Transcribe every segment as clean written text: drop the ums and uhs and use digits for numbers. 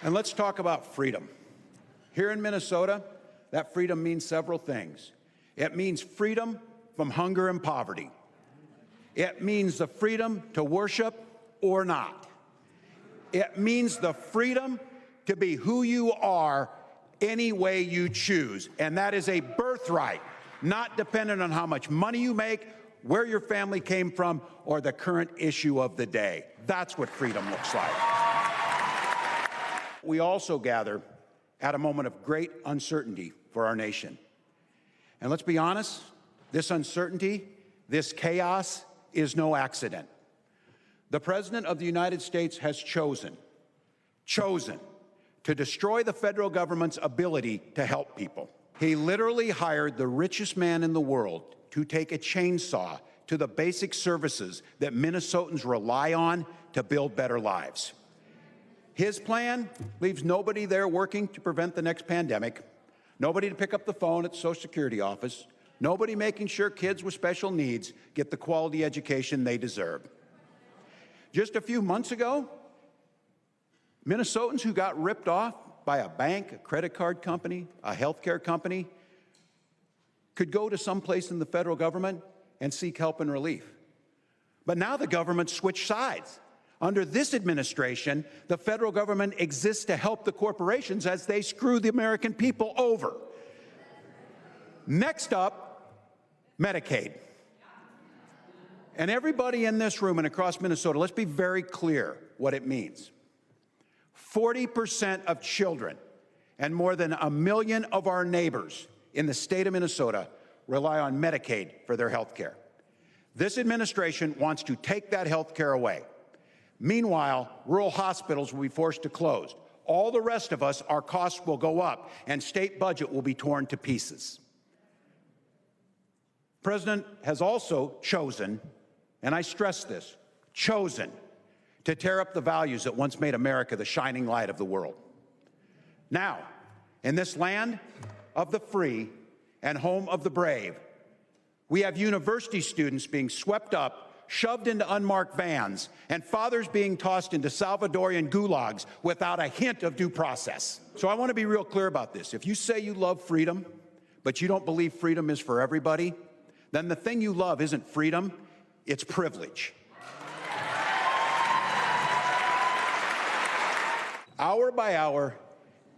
And let's talk about freedom. Here in Minnesota, that freedom means several things. It means freedom from hunger and poverty. It means the freedom to worship or not. It means the freedom to be who you are any way you choose. And that is a birthright, not dependent on how much money you make, where your family came from, or the current issue of the day. That's what freedom looks like. We also gather at a moment of great uncertainty for our nation. And let's be honest, this uncertainty, this chaos is no accident. The President of the United States has chosen to destroy the federal government's ability to help people. He literally hired the richest man in the world to take a chainsaw to the basic services that Minnesotans rely on to build better lives. His plan leaves nobody there working to prevent the next pandemic, nobody to pick up the phone at the Social Security office, nobody making sure kids with special needs get the quality education they deserve. Just a few months ago, Minnesotans who got ripped off by a bank, a credit card company, a healthcare company, could go to some place in the federal government and seek help and relief. But now the government switched sides. Under this administration, the federal government exists to help the corporations as they screw the American people over. Next up, Medicaid. And everybody in this room and across Minnesota, let's be very clear what it means. 40% of children and more than 1 million of our neighbors in the state of Minnesota rely on Medicaid for their health care. This administration wants to take that health care away. Meanwhile, rural hospitals will be forced to close. All the rest of us, our costs will go up, and state budget will be torn to pieces. The President has also chosen, and I stress this, chosen to tear up the values that once made America the shining light of the world. Now, in this land of the free and home of the brave, we have university students being swept up, shoved into unmarked vans, and fathers being tossed into Salvadorian gulags without a hint of due process. So I want to be real clear about this. If you say you love freedom, but you don't believe freedom is for everybody, then the thing you love isn't freedom, it's privilege. Hour by hour,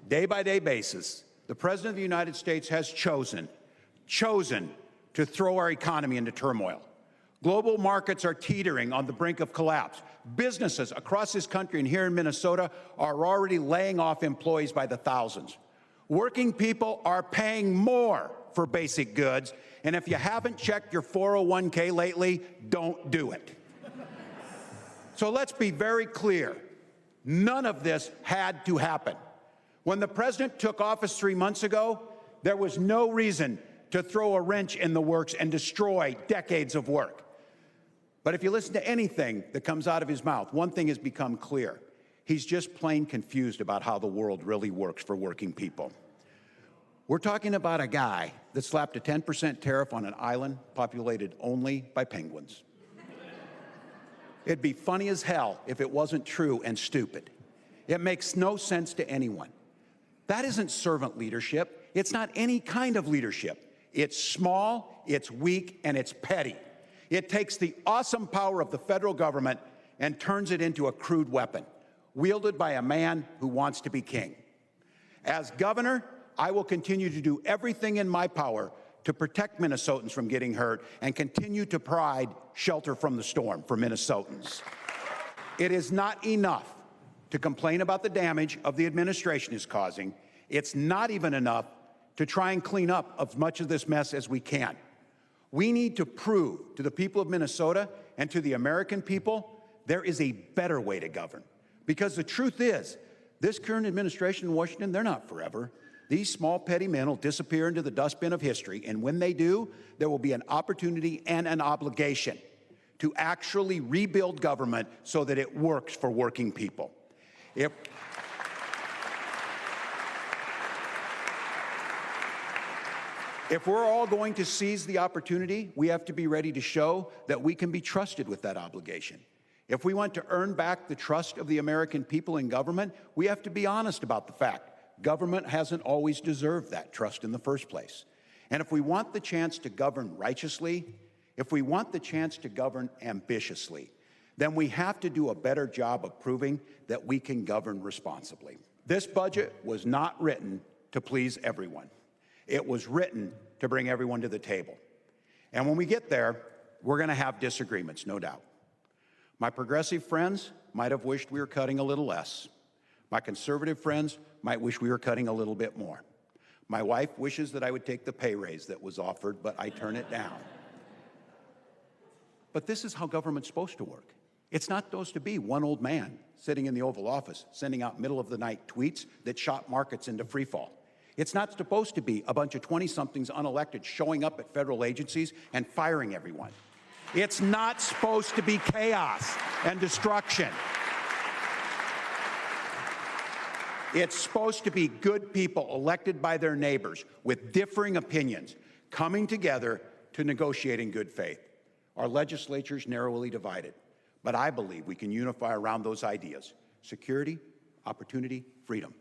day by day basis, the President of the United States has chosen to throw our economy into turmoil. Global markets are teetering on the brink of collapse. Businesses across this country and here in Minnesota are already laying off employees by the thousands. Working people are paying more for basic goods, and if you haven't checked your 401k lately, don't do it. So let's be very clear. None of this had to happen. When the President took office 3 months ago, there was no reason to throw a wrench in the works and destroy decades of work. But if you listen to anything that comes out of his mouth, one thing has become clear. He's just plain confused about how the world really works for working people. We're talking about a guy that slapped a 10% tariff on an island populated only by penguins. It'd be funny as hell if it wasn't true and stupid. It makes no sense to anyone. That isn't servant leadership. It's not any kind of leadership. It's small, it's weak, and it's petty. It takes the awesome power of the federal government and turns it into a crude weapon, wielded by a man who wants to be king. As governor, I will continue to do everything in my power to protect Minnesotans from getting hurt and continue to provide shelter from the storm for Minnesotans. It is not enough to complain about the damage of the administration is causing. It's not even enough to try and clean up as much of this mess as we can. We need to prove to the people of Minnesota and to the American people there is a better way to govern. Because the truth is, this current administration in Washington, they're not forever. These small petty men will disappear into the dustbin of history, and when they do, there will be an opportunity and an obligation to actually rebuild government so that it works for working people. If we're all going to seize the opportunity, we have to be ready to show that we can be trusted with that obligation. If we want to earn back the trust of the American people in government, we have to be honest about the fact government hasn't always deserved that trust in the first place. And if we want the chance to govern righteously, if we want the chance to govern ambitiously, then we have to do a better job of proving that we can govern responsibly. This budget was not written to please everyone. It was written to bring everyone to the table. And when we get there, we're going to have disagreements, no doubt. My progressive friends might have wished we were cutting a little less. My conservative friends might wish we were cutting a little bit more. My wife wishes that I would take the pay raise that was offered, but I turn it down. But this is how government's supposed to work. It's not supposed to be one old man sitting in the Oval Office sending out middle-of-the-night tweets that shot markets into freefall. It's not supposed to be a bunch of 20-somethings unelected showing up at federal agencies and firing everyone. It's not supposed to be chaos and destruction. It's supposed to be good people elected by their neighbors with differing opinions coming together to negotiate in good faith. Our legislature's narrowly divided, but I believe we can unify around those ideas: security, opportunity, freedom.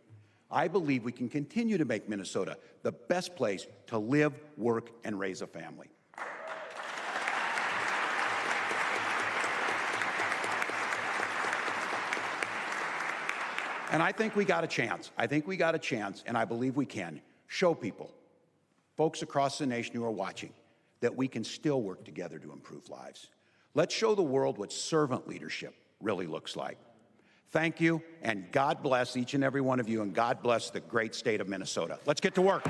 I believe we can continue to make Minnesota the best place to live, work, and raise a family. And I think we got a chance. I think we got a chance, and I believe we can show people, folks across the nation who are watching, that we can still work together to improve lives. Let's show the world what servant leadership really looks like. Thank you, and God bless each and every one of you, and God bless the great state of Minnesota. Let's get to work.